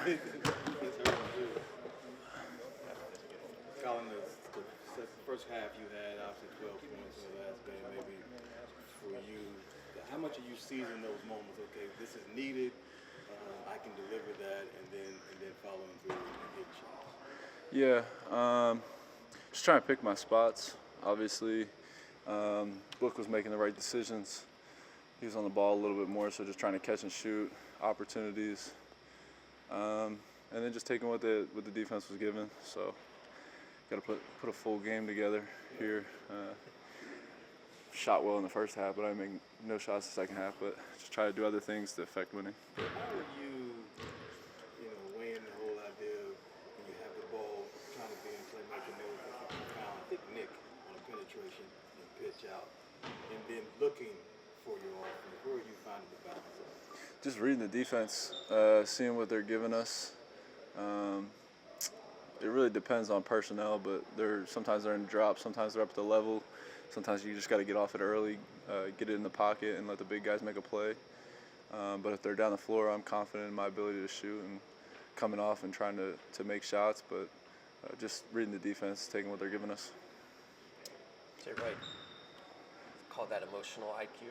Collin, the first half you had obviously 12 points in the last game. Maybe for you, how much are you seizing those moments? Okay, this is needed. I can deliver that, and then following through and hitting shots. Yeah, just trying to pick my spots. Obviously, Book was making the right decisions. He was on the ball a little bit more, so just trying to catch and shoot opportunities, and then just taking what the defense was given. So, got to put a full game together here. Shot well in the first half, but I made no shots the second half. But just try to do other things to affect winning. How are you, weighing the whole idea of when you have the ball, trying to be in playmaking mode? You found, I think, Nick on a penetration and pitch out, and then looking for your offense. Where are you finding the balance of? Just reading the defense, seeing what they're giving us. It really depends on personnel, but sometimes they're in drop, sometimes they're up at the level. Sometimes you just got to get off it early, get it in the pocket, and let the big guys make a play. But if they're down the floor, I'm confident in my ability to shoot and coming off and trying to make shots. But just reading the defense, taking what they're giving us. Jay Wright called that emotional IQ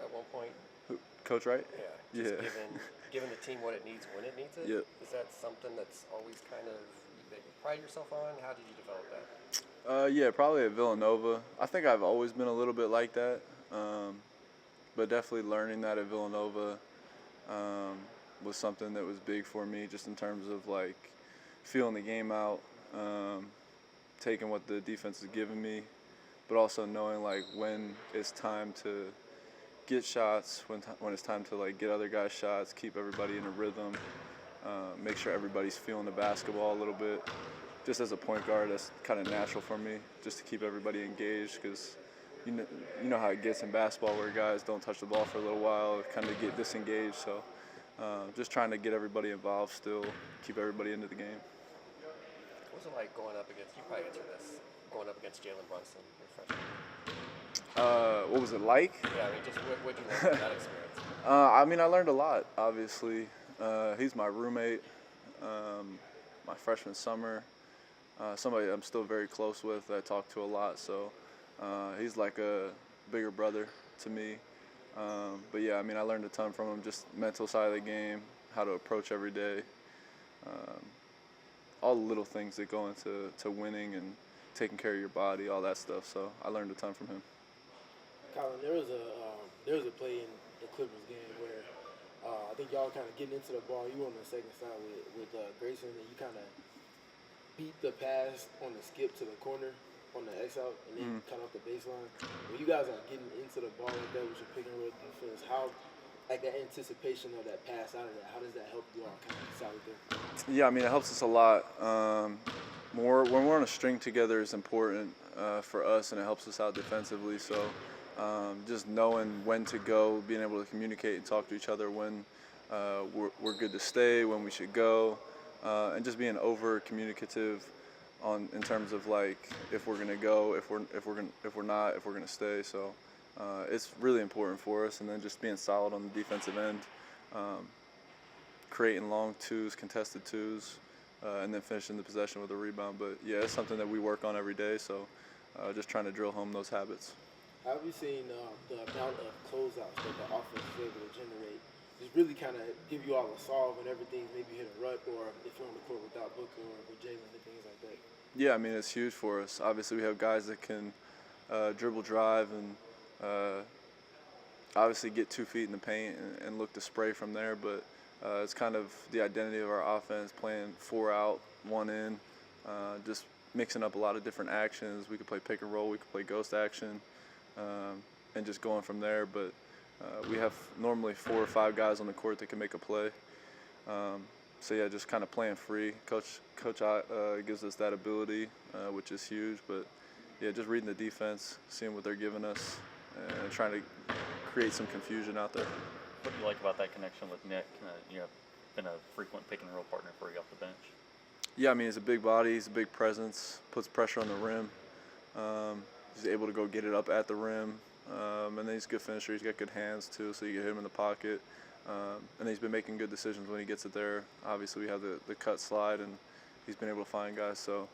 at one point. Coach Wright? Yeah. Just giving the team what it needs when it needs it. Yep. Is that something that's always kind of that you pride yourself on? How did you develop that? Yeah, probably at Villanova. I think I've always been a little bit like that, but definitely learning that at Villanova was something that was big for me, just in terms of like feeling the game out, taking what the defense is giving me, but also knowing like when it's time to get shots, when it's time to like get other guys shots, keep everybody in a rhythm, make sure everybody's feeling the basketball a little bit. Just as a point guard, that's kind of natural for me, just to keep everybody engaged, because you know how it gets in basketball where guys don't touch the ball for a little while, kind of get disengaged. So just trying to get everybody involved still, keep everybody into the game. What was it like going up against, you probably answered this, going up against Jalen Brunson, your freshman? What was it like? Yeah, I mean, just what did you learn from that experience? I mean, I learned a lot, obviously. He's my roommate my freshman summer. Somebody I'm still very close with, that I talk to a lot. So he's like a bigger brother to me. But yeah, I mean, I learned a ton from him, just mental side of the game, how to approach every day, all the little things that go into winning and taking care of your body, all that stuff. So I learned a ton from him. Collin, there was a play in the Clippers game where I think y'all kind of getting into the ball. You on the second side with Grayson, and you kind of beat the pass on the skip to the corner on the X out, and then cut off the baseline. When you guys are getting into the ball like that with your pick and roll defense, how, like that anticipation of that pass out of that, how does that help you all kind of decide there? Yeah, I mean, it helps us a lot. More when we're on a string together is important for us, and it helps us out defensively. So just knowing when to go, being able to communicate and talk to each other when we're good to stay, when we should go, and just being over communicative in terms of like if we're gonna go, if we're not, if we're gonna stay. So it's really important for us, and then just being solid on the defensive end, creating long twos, contested twos, and then finishing the possession with a rebound. But yeah, it's something that we work on every day. So just trying to drill home those habits. How have you seen the amount of closeouts that the offense is able to generate? Just really kind of give you all a solve and everything, maybe hit a rut, or if you're on the court without Booker or with Jalen and things like that. Yeah, I mean, it's huge for us. Obviously, we have guys that can dribble, drive, and obviously get 2 feet in the paint and look to spray from there. But it's kind of the identity of our offense, playing 4 out, 1 in, just mixing up a lot of different actions. We could play pick and roll, we could play ghost action, and just going from there. But we have normally 4 or 5 guys on the court that can make a play. So yeah, just kind of playing free. Coach gives us that ability, which is huge. But yeah, just reading the defense, seeing what they're giving us, and trying to create some confusion out there. What do you like about that connection with Nick? Been a frequent pick and roll partner for you off the bench. Yeah, I mean, he's a big body, he's a big presence, puts pressure on the rim. He's able to go get it up at the rim, and then he's a good finisher. He's got good hands too, so you get him in the pocket. And he's been making good decisions when he gets it there. Obviously, we have the cut slide, and he's been able to find guys, so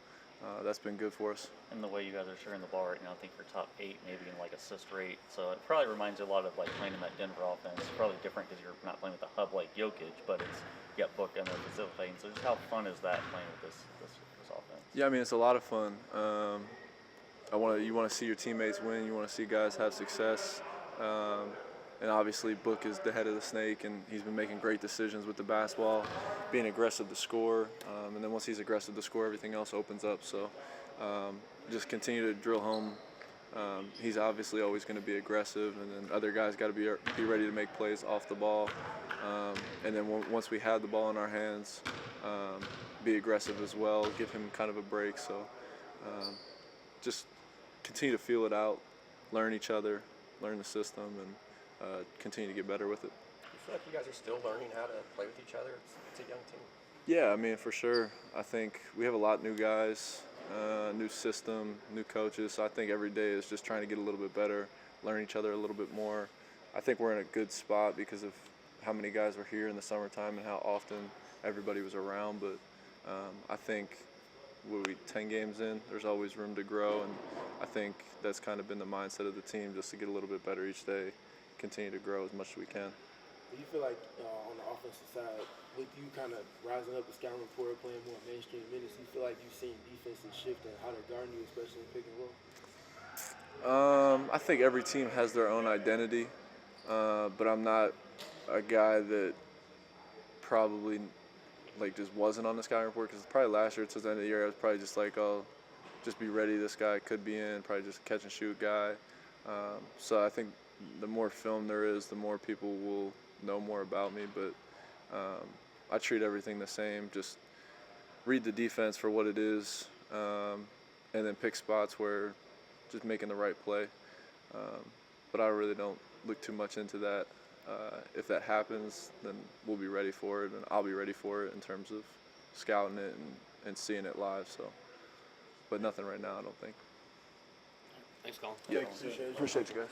that's been good for us. And the way you guys are sharing the ball right now, I think you're top 8 maybe in like assist rate. So it probably reminds you a lot of like playing in that Denver offense. It's probably different because you're not playing with a hub like Jokic, but it's you got Book and they're facilitating. So just how fun is that playing with this offense? Yeah, I mean, it's a lot of fun. You want to see your teammates win. You want to see guys have success. And obviously, Book is the head of the snake, and he's been making great decisions with the basketball, being aggressive to score. And then once he's aggressive to score, everything else opens up. So just continue to drill home. He's obviously always going to be aggressive, and then other guys got to be ready to make plays off the ball. And then once we have the ball in our hands, be aggressive as well, give him kind of a break. So just continue to feel it out, learn each other, learn the system, and continue to get better with it. You feel like you guys are still learning how to play with each other? It's a young team. Yeah, I mean, for sure. I think we have a lot of new guys, new system, new coaches. So I think every day is just trying to get a little bit better, learn each other a little bit more. I think we're in a good spot because of how many guys were here in the summertime and how often everybody was around. But I think 10 games in, there's always room to grow, and I think that's kind of been the mindset of the team, just to get a little bit better each day, continue to grow as much as we can. Do you feel like on the offensive side, with you kind of rising up the scouting report, playing more mainstream minutes, you feel like you've seen defenses shift and how they're guarding you, especially in pick and roll? I think every team has their own identity, but I'm not a guy that probably just wasn't on the scouting report, because probably last year towards the end of the year I was probably just like, oh, just be ready, this guy could be in, probably just a catch and shoot guy. So I think the more film there is, the more people will know more about me, but I treat everything the same. Just read the defense for what it is, and then pick spots where just making the right play. But I really don't look too much into that. If that happens, then we'll be ready for it, and I'll be ready for it in terms of scouting it and seeing it live. So, but nothing right now, I don't think. Thanks, Collin. Yeah, appreciate you guys.